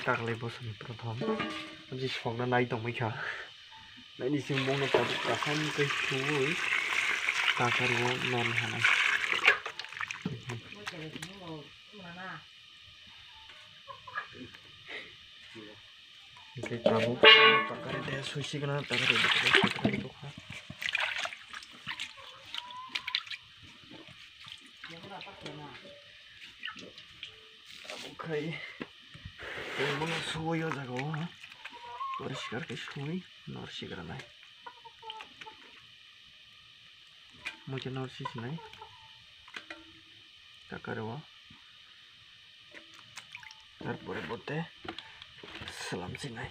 takle bosan prothom ji songna nai tong mai kha nai ni sing mong na ta kasan kai shui takarwo non hana cái tabu takare de suisi kana takare de takare to kha tabu khai cái mong sui yo jago परिष्कार के sui नर्सी करना है मुझे नर्सी से नहीं takarwa তারপরে বলতে সালাম চিনাই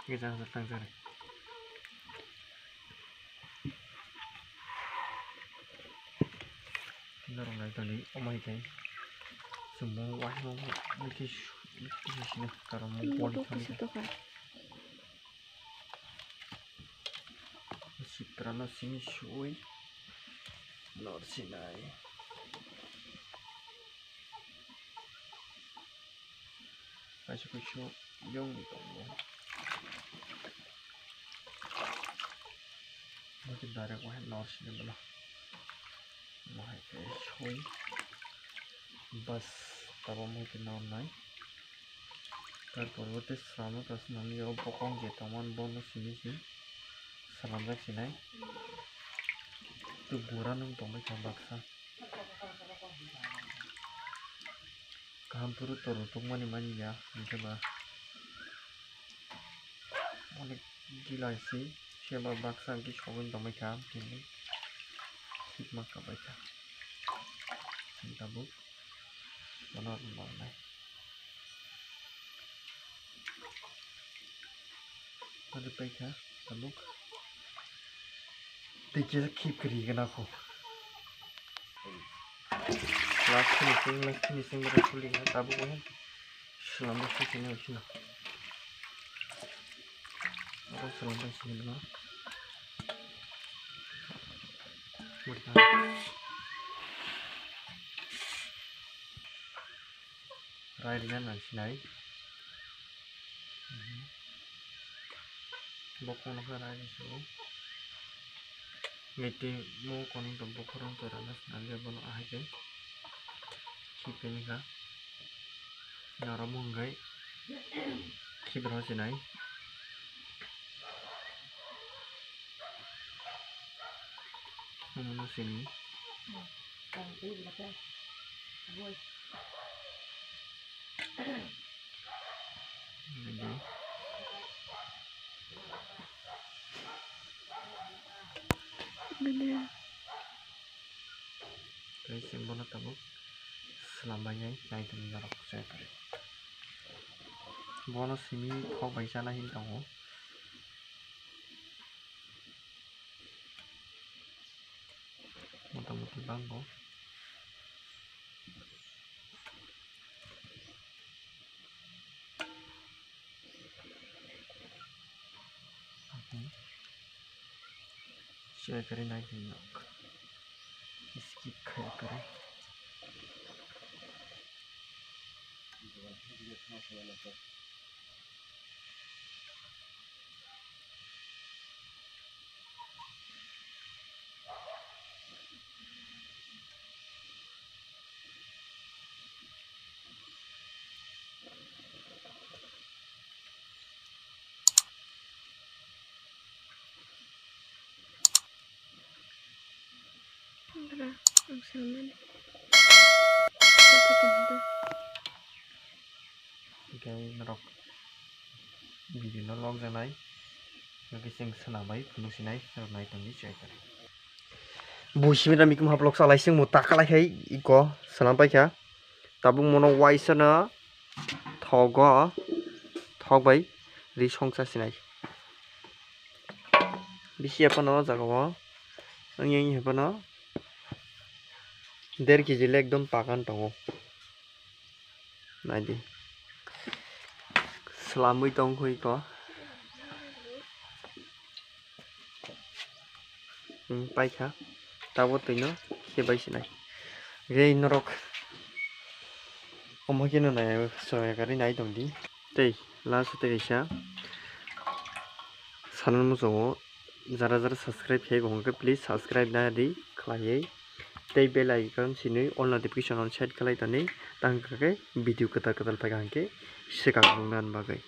Kita datang cari. Kita orang lain tadi, omai kai. Semua wahai mau mikir sini karena mau poli kami. Citrana sini shui, nor sinai. Kasih kusho yung tunggu. Mungkin dari aku nor sini dulu. Mau kayak shui, bas tapi mungkin nor naik. Terus selama terus nanti aku pokong jetaman bonus ini sih. Salam jak sini, tu buran untuk mereka baksa. Kampuru teruntuk mani ya, coba. Onek gila sih, siapa baksa ki showin untuk mereka ini. Hikmah kabaca. Cinta bu, benar benar. Ada mereka, tabuk. देखिए keep करिएगा ना को last finishing मेरा खुलेगा तब वो है सलाम से चीज़ें उसी ना और सलाम से चीज़ें ना बढ़िया राइट ना नाचनाई बकौन का right show Meti mau koning tempo korong teranas nanti abono ahai kipenika nyara munggai kibra sinai munu sini jadi Guys, simbol tabuk selamanya naik dari narok saya kali. Bonus ini kau baca lah ini tahu. Mudah-mudahan bangko. Saya kali naik dari narok. Skip kayak keren. Ang sama nih. Cái narok video nó log ra này cái sing sana mai punu sinai sana mai tanggi cek kare busi mira mikum haplok salai sing muta kalai hai iko sampai kya tabung mono waisana thogo thog bai ri songsa sinai bisi apa no jagawa ang yang apa no 1.5 kg le ekdom pakan tongo nai di Selamui tong hui ko paikha tabo tino kebai sinai ge norok omhakino nai soyakari nai tongdi tei last te kaisa sanan mujongo jara subscribe kai gongke please subscribe na di khlaiei tei bell icon sinui all notification on set khlai tani tangkake video katal paika hangke sikang nungnan bagai.